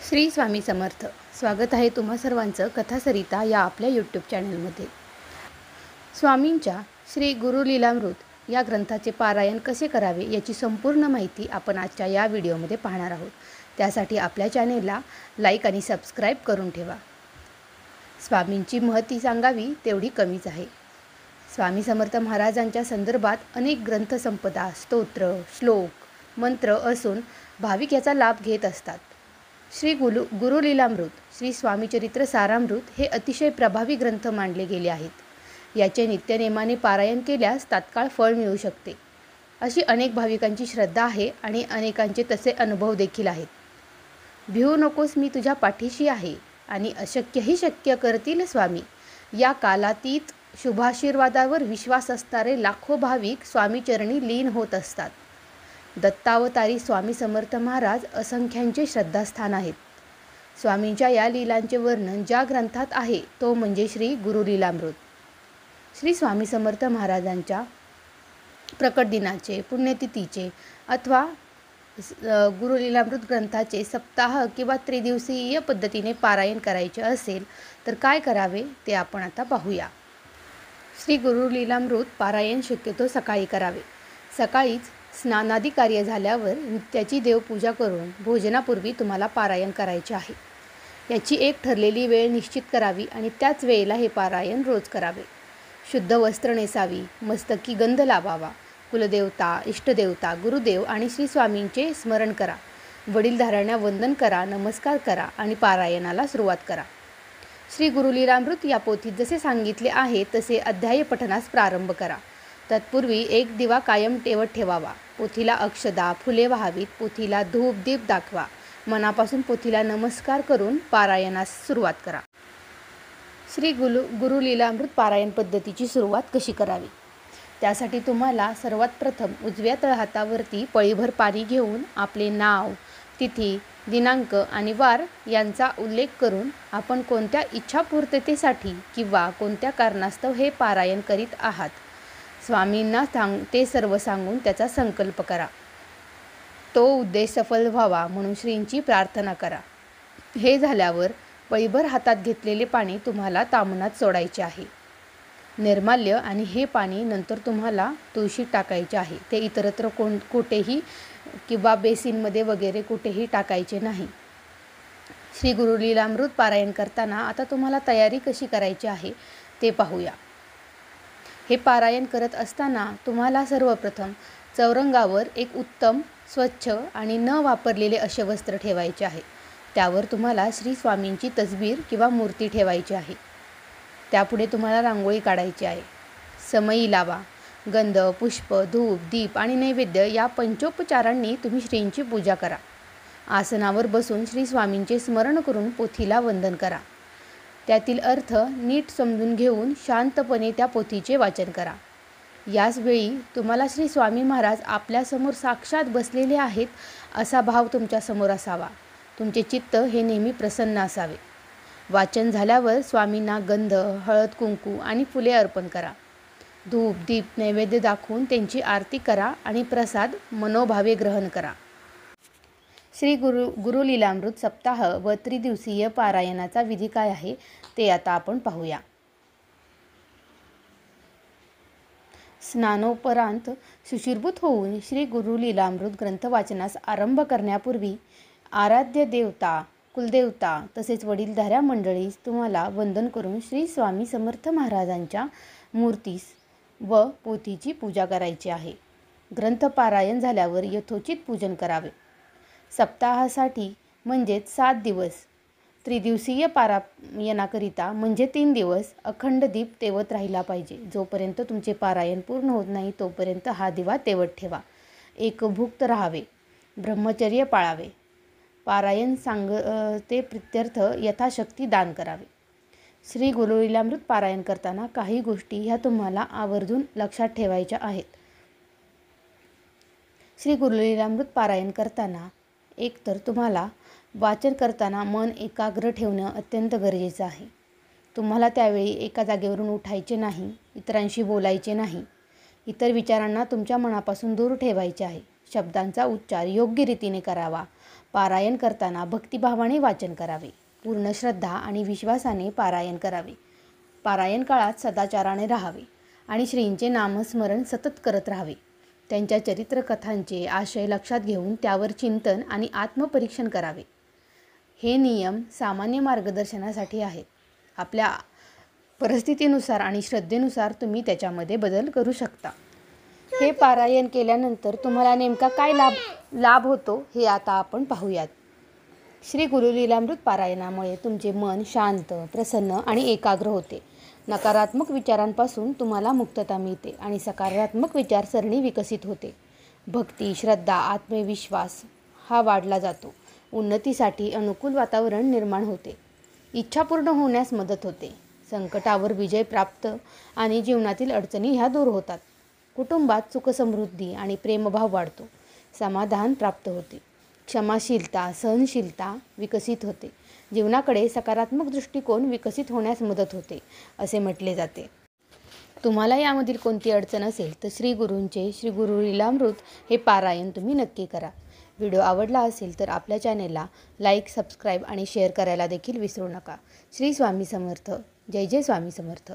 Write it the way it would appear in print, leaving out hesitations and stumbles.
श्री स्वामी समर्थ. स्वागत आहे तुम्हा सर्वांचं कथासरिता या आपल्या यूट्यूब चॅनलमध्ये. स्वामींच्या श्री गुरुलीलामृत या ग्रंथाचे पारायण कसे करावे याची संपूर्ण माहिती आपण आजच्या या व्हिडिओमध्ये पाहणार आहोत. त्यासाठी आपल्या चॅनेलला लाईक आणि सबस्क्राईब करून ठेवा. स्वामींची महती सांगावी तेवढी कमीच आहे. स्वामी समर्थ महाराजांच्या संदर्भात अनेक ग्रंथसंपदा, स्तोत्र, श्लोक, मंत्र असून भाविक याचा लाभ घेत असतात. श्री गुरुलीलामृत, श्री स्वामीचरित्र सारामृत हे अतिशय प्रभावी ग्रंथ मानले गेले आहेत. याचे नित्यनेमाने पारायण केल्यास तात्काळ फळ मिळू शकते अशी अनेक भाविकांची श्रद्धा आहे आणि अनेकांचे तसे अनुभव देखील आहेत. भिवू नकोस, मी तुझ्या पाठीशी आहे आणि अशक्यही शक्य करतील स्वामी. या कालातीत शुभाशीर्वादावर विश्वास असणारे लाखो भाविक स्वामीचरणी लीन होत असतात. दत्तावतारी स्वामी समर्थ महाराज असंख्यांचे श्रद्धास्थान आहेत. स्वामींच्या या लीलांचे वर्णन ज्या ग्रंथात आहे तो म्हणजे श्री गुरुलीलामृत. श्री स्वामी समर्थ महाराजांच्या प्रकट दिनाचे, पुण्यतिथीचे अथवा गुरुलीलामृत ग्रंथाचे सप्ताह किंवा त्रिदिवसीय पद्धतीने पारायण करायचे असेल तर काय करावे ते आपण आता पाहूया. श्री गुरुलीलामृत पारायण शक्यतो सकाळी करावे. सकाळीच स्नानादी कार्य झाल्यावर नित्याची देवपूजा करून भोजनापूर्वी तुम्हाला पारायण करायचे आहे. याची एक ठरलेली वेळ निश्चित करावी आणि त्याच वेळेला हे पारायण रोज करावे. शुद्ध वस्त्र नेसावी, मस्तकी गंध लावावा, कुलदेवता, इष्टदेवता, गुरुदेव आणि श्री स्वामींचे स्मरण करा. वडीलधाऱ्यांना वंदन करा, नमस्कार करा आणि पारायणाला सुरुवात करा. श्री गुरुलीलामृत या पोथीत जसे सांगितले आहे तसे अध्याय पठनास प्रारंभ करा. तत्पूर्वी एक दिवा कायम तेवत ठेवावा. पोथीला अक्षदा, फुले वाहावीत. पोथीला धूप दीप दाखवा. मनापासून पोथीला नमस्कार करून पारायणास सुरुवात करा. श्री गुरुलीलामृत पारायण पद्धतीची सुरुवात कशी करावी? त्यासाठी तुम्हाला सर्वात प्रथम उजव्या तळहातावरती पळीभर पाणी घेऊन आपले नाव, तिथी, दिनांक आणि वार यांचा उल्लेख करून आपण कोणत्या इच्छापूर्ततेसाठी किंवा कोणत्या कारणास्तव हे पारायण करीत आहात स्वामींना ते सर्व सांगून त्याचा संकल्प करा. तो उद्देश सफल व्हावा म्हणून श्रींची प्रार्थना करा. हे झाल्यावर पळीभर हातात घेतलेले पाणी तुम्हाला ताम्हनात सोडायचे आहे. निर्माल्य आणि हे पाणी नंतर तुम्हाला तुळशीत टाकायचे आहे. ते इतरत्र कुठेही किंवा बेसिनमध्ये वगैरे कुठेही टाकायचे नाही. श्री गुरुलीलामृत पारायण करताना आता तुम्हाला तयारी कशी करायची आहे ते पाहूया. हे पारायण करत असताना तुम्हाला सर्वप्रथम चौरंगावर एक उत्तम, स्वच्छ आणि न वापरलेले असे वस्त्र ठेवायचे आहे. त्यावर तुम्हाला श्री स्वामींची तसबीर किंवा मूर्ती ठेवायची आहे. त्यापुढे तुम्हाला रांगोळी काढायची आहे. समई लावा. गंध, पुष्प, धूप, दीप आणि नैवेद्य या पंचोपचारांनी तुम्ही श्रींची पूजा करा. आसनावर बसून श्री स्वामींचे स्मरण करून पोथीला वंदन करा. त्यातील अर्थ नीट समजून घेऊन शांतपणे त्या पोथीचे वाचन करा. याच वेळी तुम्हाला श्री स्वामी महाराज आपल्यासमोर साक्षात बसलेले आहेत असा भाव तुमच्यासमोर असावा. तुमचे चित्त हे नेहमी प्रसन्न असावे. वाचन झाल्यावर स्वामींना गंध, हळद, कुंकू आणि फुले अर्पण करा. धूप, दीप, नैवेद्य दाखवून त्यांची आरती करा आणि प्रसाद मनोभावे ग्रहण करा. श्री गुरुलीलामृत सप्ताह व त्रिदिवसीय पारायणाचा विधी काय आहे ते आता आपण पाहूया. स्नानोपरांत शुचिर्भूत होऊन श्री गुरुलीलामृत ग्रंथ वाचनास आरंभ करण्यापूर्वी आराध्य देवता, कुलदेवता तसेच वडीलधाऱ्या मंडळीस तुम्हाला वंदन करून श्री स्वामी समर्थ महाराजांच्या मूर्तीस व पोथीची पूजा करायची आहे. ग्रंथ पारायण झाल्यावर यथोचित पूजन करावे. सप्ताहासाठी म्हणजेच 7 दिवस, त्रिदिवसीय पारायणाकरिता म्हणजे 3 दिवस अखंड दीप तेवत राहिला पाहिजे. जोपर्यंत तुमचे पारायण पूर्ण होत नाही तोपर्यंत हा दिवा तेवत ठेवा. एकभुक्त राहावे. ब्रह्मचर्य पाळावे. पारायण सांगते प्रित्यर्थ यथाशक्ती दान करावे. श्री गुरुलीलामृत पारायण करताना काही गोष्टी ह्या तुम्हाला आवर्जून लक्षात ठेवायच्या आहेत. श्री गुरुलीलामृत पारायण करताना एकतर तुम्हाला वाचन करताना मन एकाग्र ठेवणं अत्यंत गरजेचं आहे. तुम्हाला त्यावेळी एका जागेवरून उठायचे नाही, इतरांशी बोलायचे नाही, इतर विचारांना तुमच्या मनापासून दूर ठेवायचे आहे. शब्दांचा उच्चार योग्य रीतीने करावा. पारायण करताना भक्तिभावाने वाचन करावे. पूर्ण श्रद्धा आणि विश्वासाने पारायण करावे. पारायण काळात सदाचाराने राहावे आणि श्रींचे नामस्मरण सतत करत राहावे. त्यांच्या चरित्रकथांचे आशय लक्षात घेऊन त्यावर चिंतन आणि आत्मपरीक्षण करावे. हे नियम सामान्य मार्गदर्शनासाठी आहेत. आपल्या परिस्थितीनुसार आणि श्रद्धेनुसार तुम्ही त्याच्यामध्ये बदल करू शकता. हे पारायण केल्यानंतर तुम्हाला नेमका काय लाभ होतो हे आता आपण पाहूयात. श्री गुरुलीलामृत पारायणामुळे तुमचे मन शांत, प्रसन्न आणि एकाग्र होते. नकारात्मक विचारांपासून तुम्हाला मुक्तता मिळते आणि सकारात्मक विचारसरणी विकसित होते. भक्ती, श्रद्धा, आत्मविश्वास हा वाढला जातो. उन्नतीसाठी अनुकूल वातावरण निर्माण होते. इच्छा पूर्ण होण्यास मदत होते. संकटावर विजय प्राप्त आणि जीवनातील अडचणी ह्या दूर होतात. कुटुंबात सुखसमृद्धी आणि प्रेमभाव वाढतो. समाधान प्राप्त होते. क्षमाशीलता, सहनशीलता विकसित होते. जीवनाकडे सकारात्मक दृष्टिकोन विकसित होण्यास मदत होते असे म्हटले जाते. तुम्हाला यामधील कोणती अडचण असेल तर श्री गुरु लीलामृत हे पारायण तुम्ही नक्की करा. व्हिडिओ आवडला असेल तर आपल्या चॅनेलला लाईक, सबस्क्राईब आणि शेअर करायला देखील विसरू नका. श्री स्वामी समर्थ. जय जय स्वामी समर्थ.